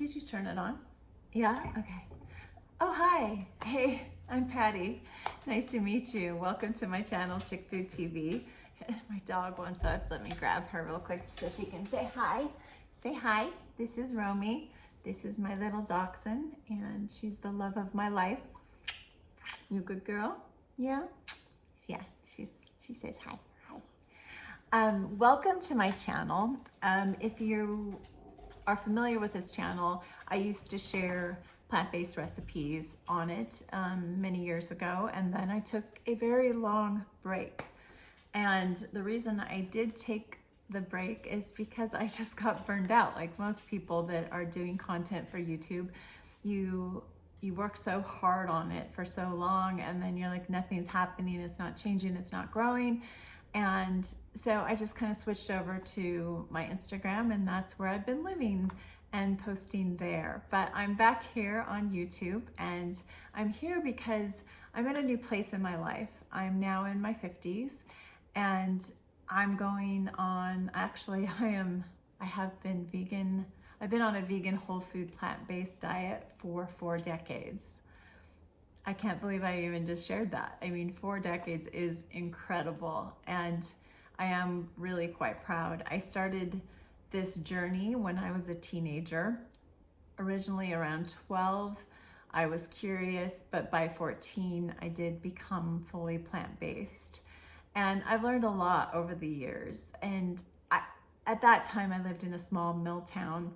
Did you turn it on? Yeah? Okay. Oh, hi. Hey, I'm Patty. Nice to meet you. Welcome to my channel, Chick Food TV. My dog wants up. Let me grab her real quick so she can say hi. Say hi. This is Romy. This is my little dachshund, and she's the love of my life. You a good girl? Yeah? Yeah, she says hi. Hi. Welcome to my channel. If you are familiar with this channel, I used to share plant-based recipes on it many years ago, and then I took a very long break. And the reason I did take the break is because I just got burned out. Like most people that are doing content for YouTube, you work so hard on it for so long, and then you're like, nothing's happening, it's not changing, it's not growing. And so I just kind of switched over to my Instagram, and that's where I've been living and posting there. But I'm back here on YouTube, and I'm here because I'm at a new place in my life. I'm now in my 50s, and I'm going on, actually I have been vegan. I've been on a vegan, whole food, plant-based diet for 4 decades. I can't believe I even just shared that. I mean, 4 decades is incredible, and I am really quite proud. I started this journey when I was a teenager. Originally around 12, I was curious, but by 14, I did become fully plant-based. And I've learned a lot over the years. And at that time, I lived in a small mill town,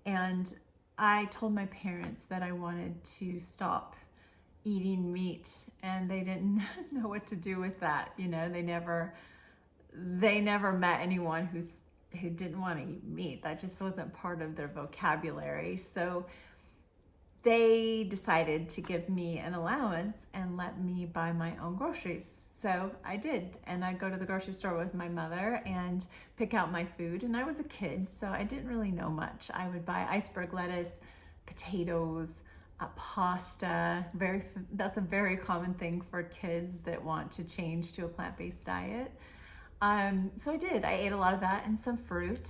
and I told my parents that I wanted to stop eating meat, and they didn't know what to do with that. You know, they never met anyone who didn't want to eat meat. That just wasn't part of their vocabulary. So they decided to give me an allowance and let me buy my own groceries. So I did, and I'd go to the grocery store with my mother and pick out my food. And I was a kid, so I didn't really know much. I would buy iceberg lettuce, potatoes, pasta. That's a very common thing for kids that want to change to a plant-based diet. So I did. I ate a lot of that and some fruit.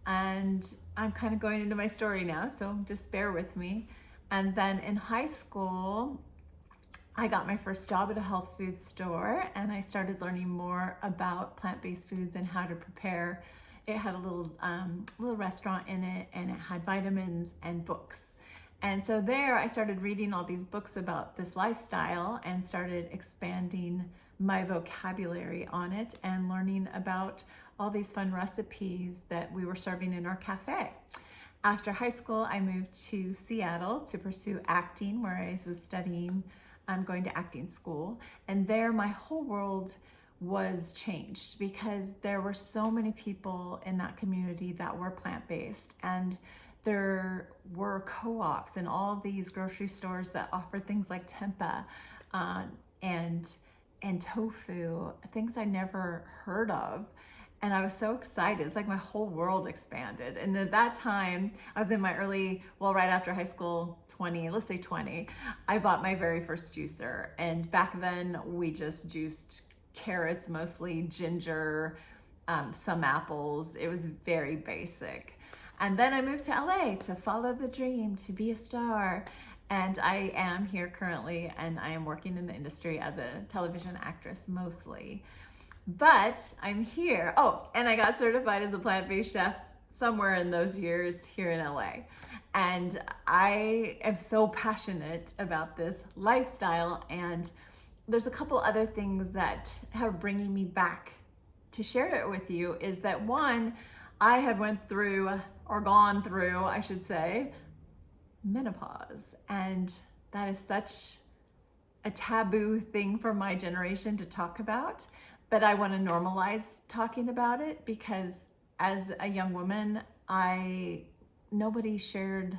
And I'm kind of going into my story now, so just bear with me. And then in high school, I got my first job at a health food store, and I started learning more about plant-based foods and how to prepare. It had a little restaurant in it, and it had vitamins and books. And so there I started reading all these books about this lifestyle and started expanding my vocabulary on it and learning about all these fun recipes that we were serving in our cafe. After high school, I moved to Seattle to pursue acting, where I was studying, going to acting school. And there my whole world was changed because there were so many people in that community that were plant-based, and there were co-ops and all these grocery stores that offered things like tempeh and tofu, things I never heard of. And I was so excited. It's like my whole world expanded. And at that time, I was in my right after high school, 20, let's say 20, I bought my very first juicer. And back then we just juiced carrots, mostly ginger, some apples. It was very basic. And then I moved to LA to follow the dream, to be a star. And I am here currently, and I am working in the industry as a television actress mostly. But I'm here. Oh, and I got certified as a plant-based chef somewhere in those years here in LA. And I am so passionate about this lifestyle. And there's a couple other things that are bringing me back to share it with you. Is that one, I have gone through, I should say, menopause. And that is such a taboo thing for my generation to talk about. But I want to normalize talking about it because as a young woman, nobody shared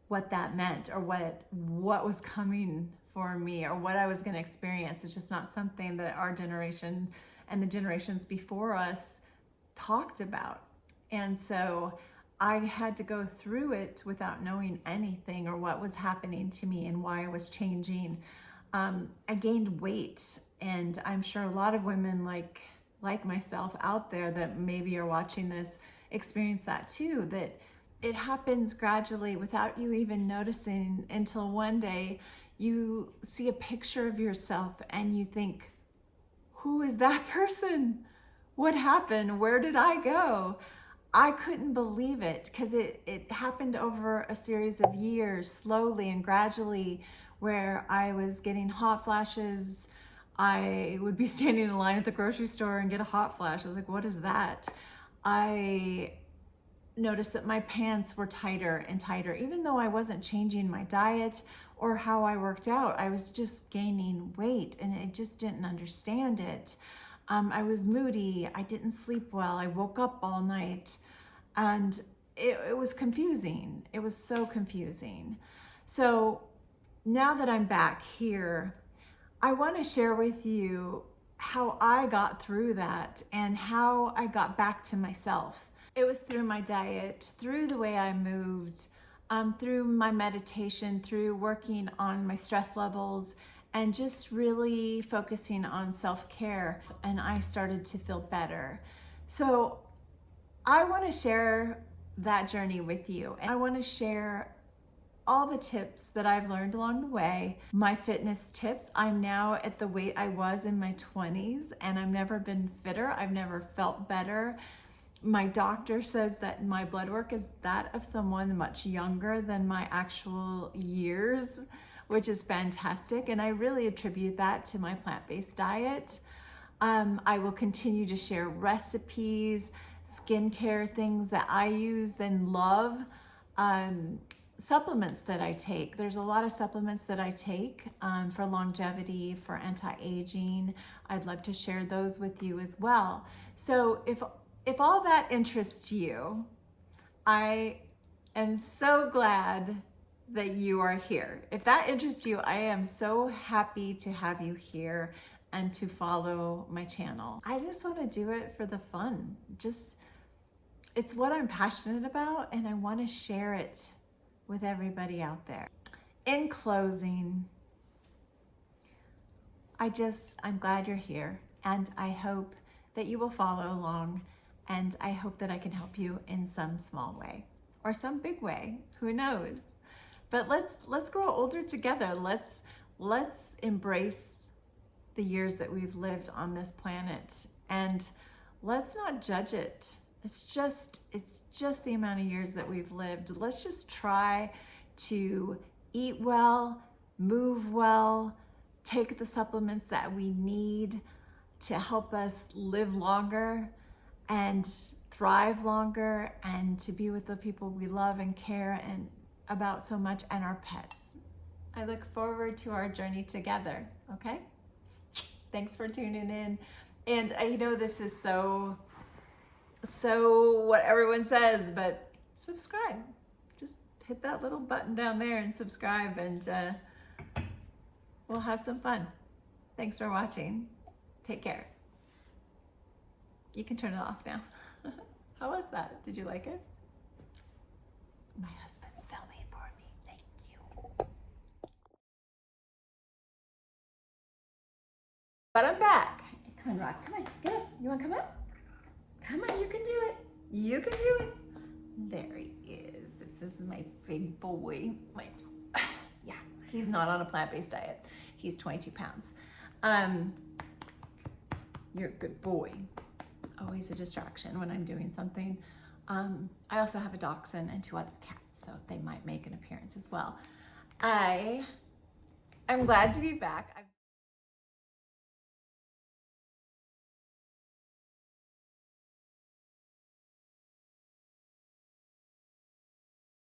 what that meant or what was coming for me or what I was going to experience. It's just not something that our generation and the generations before us talked about. And so I had to go through it without knowing anything or what was happening to me and why I was changing. I gained weight, and I'm sure a lot of women like myself out there that maybe are watching this experience that too, that it happens gradually without you even noticing until one day you see a picture of yourself and you think, who is that person? What happened? Where did I go? I couldn't believe it because it happened over a series of years, slowly and gradually, where I was getting hot flashes. I would be standing in line at the grocery store and get a hot flash. I was like, what is that? I noticed that my pants were tighter and tighter, even though I wasn't changing my diet or how I worked out. I was just gaining weight and I just didn't understand it. I was moody. I didn't sleep well. I woke up all night and it was confusing. It was so confusing. So now that I'm back here, I want to share with you how I got through that and how I got back to myself. It was through my diet, through the way I moved, through my meditation, through working on my stress levels, and just really focusing on self-care, and I started to feel better. So I want to share that journey with you. And I want to share all the tips that I've learned along the way, my fitness tips. I'm now at the weight I was in my 20s, and I've never been fitter. I've never felt better. My doctor says that my blood work is that of someone much younger than my actual years, which is fantastic. And I really attribute that to my plant-based diet. I will continue to share recipes, skincare things that I use and love, supplements that I take. There's a lot of supplements that I take for longevity, for anti-aging. I'd love to share those with you as well. So if all that interests you, I am so glad that you are here. If that interests you, I am so happy to have you here and to follow my channel. I just want to do it for the fun. It's what I'm passionate about, and I want to share it with everybody out there. In closing, I'm glad you're here, and I hope that you will follow along, and I hope that I can help you in some small way or some big way, who knows? But let's grow older together. Let's embrace the years that we've lived on this planet, and let's not judge it. It's just the amount of years that we've lived. Let's just try to eat well, move well, take the supplements that we need to help us live longer and thrive longer, and to be with the people we love and care and about so much, and our pets. I look forward to our journey together, okay? Thanks for tuning in. And I know this is so what everyone says, but subscribe. Just hit that little button down there and subscribe, and we'll have some fun. Thanks for watching. Take care. You can turn it off now. How was that? Did you like it? My husband's filming for me. Thank you. But I'm back. Come on, Rock. Come on. Get up. You want to come up? Come on. You can do it. You can do it. There he is. This is my big boy. Yeah. He's not on a plant-based diet. He's 22 pounds. You're a good boy. Always a distraction when I'm doing something. I also have a dachshund and 2 other cats, so they might make an appearance as well. I'm glad to be back.